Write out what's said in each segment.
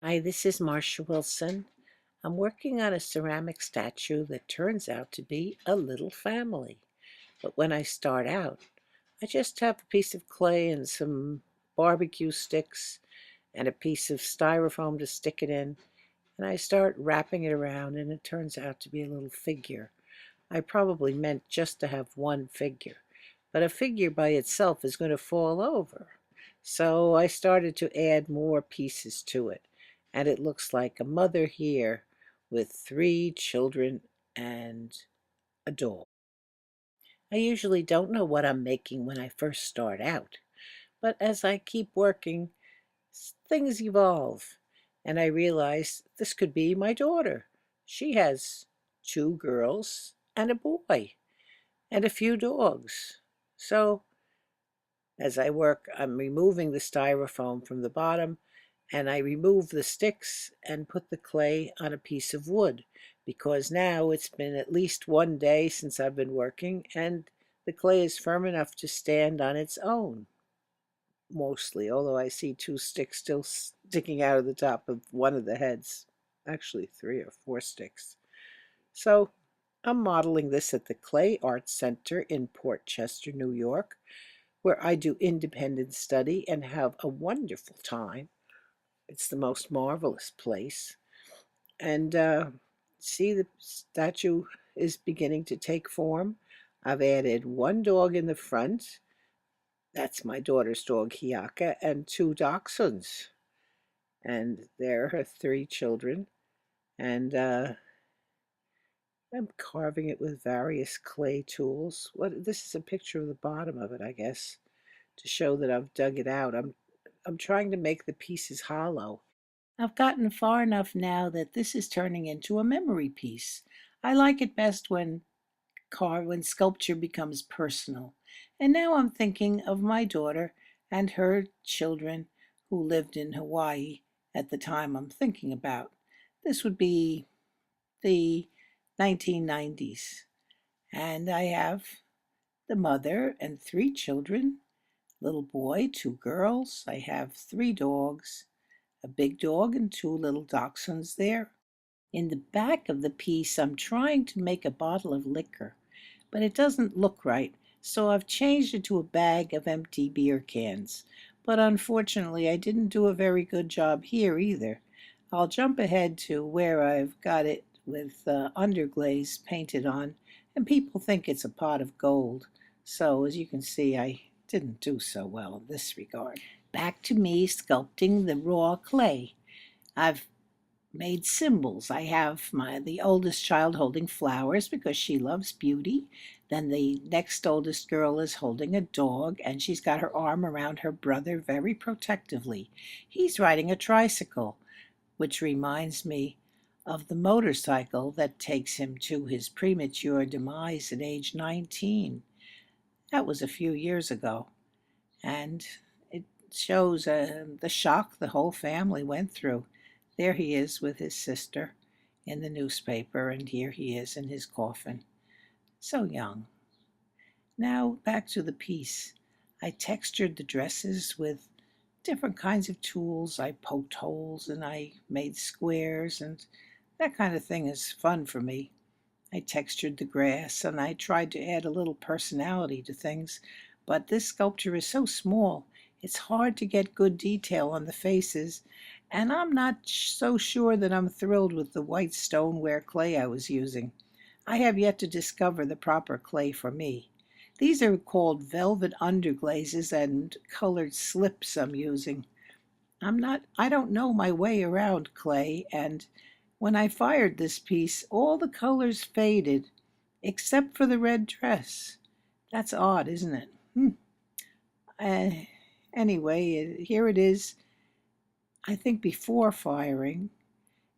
Hi, this is Marcia Wilson. I'm working on a ceramic statue that turns out to be a little family. But when I start out, I just have a piece of clay and some barbecue sticks and a piece of styrofoam to stick it in, and I start wrapping it around, and it turns out to be a little figure. I probably meant just to have one figure, but a figure by itself is going to fall over. So I started to add more pieces to it, and it looks like a mother here with three children and a dog. I usually don't know what I'm making when I first start out, but as I keep working, things evolve, and I realize this could be my daughter. She has two girls and a boy and a few dogs. So as I work, I'm removing the styrofoam from the bottom, and I remove the sticks and put the clay on a piece of wood because now it's been at least one day since I've been working, and the clay is firm enough to stand on its own, mostly, although I see two sticks still sticking out of the top of one of the heads. Actually, three or four sticks. So I'm modeling this at the Clay Arts Center in Port Chester, New York, where I do independent study and have a wonderful time. It's the most marvelous place. And see, the statue is beginning to take form. I've added one dog in the front. That's my daughter's dog, Hiaka, and two dachshunds. And there are her three children. And I'm carving it with various clay tools. This is a picture of the bottom of it, I guess, to show that I've dug it out. I'm trying to make the pieces hollow. I've gotten far enough now that this is turning into a memory piece. I like it best when sculpture becomes personal. And now I'm thinking of my daughter and her children who lived in Hawaii at the time I'm thinking about. This would be the 1990s. And I have the mother and three children, little boy, two girls. I have three dogs, a big dog and two little dachshunds there. In the back of the piece, I'm trying to make a bottle of liquor, but it doesn't look right, so I've changed it to a bag of empty beer cans. But unfortunately, I didn't do a very good job here either. I'll jump ahead to where I've got it with underglaze painted on, and people think it's a pot of gold. So, as you can see, I didn't do so well in this regard. Back to me sculpting the raw clay. I've made symbols. I have the oldest child holding flowers because she loves beauty. Then the next oldest girl is holding a dog, and she's got her arm around her brother very protectively. He's riding a tricycle, which reminds me of the motorcycle that takes him to his premature demise at age 19. That was a few years ago, and it shows the shock the whole family went through. There he is with his sister in the newspaper, and here he is in his coffin. So young. Now back to the piece. I textured the dresses with different kinds of tools. I poked holes and I made squares, and that kind of thing is fun for me. I textured the grass and I tried to add a little personality to things, but this sculpture is so small, it's hard to get good detail on the faces, and I'm not so sure that I'm thrilled with the white stoneware clay I was using. I have yet to discover the proper clay for me. These are called velvet underglazes and colored slips I'm using. I don't know my way around clay, and when I fired this piece, all the colors faded except for the red dress. That's odd, isn't it? Uh, anyway, here it is, I think before firing,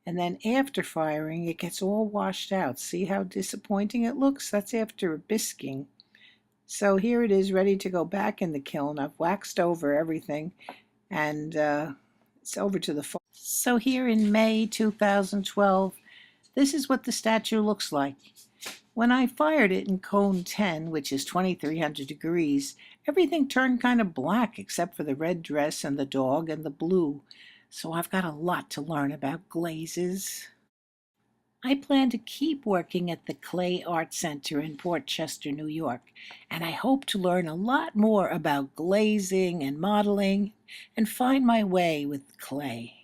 and then after firing, it gets all washed out. See how disappointing it looks? That's after bisquing. So here it is ready to go back in the kiln. I've waxed over everything, and it's over to the fall. So here in May 2012, this is what the statue looks like. When I fired it in cone 10, which is 2300 degrees, everything turned kind of black except for the red dress and the dog and the blue. so I've got a lot to learn about glazes. I plan to keep working at the Clay Art Center in Port Chester, New York, and I hope to learn a lot more about glazing and modeling and find my way with clay.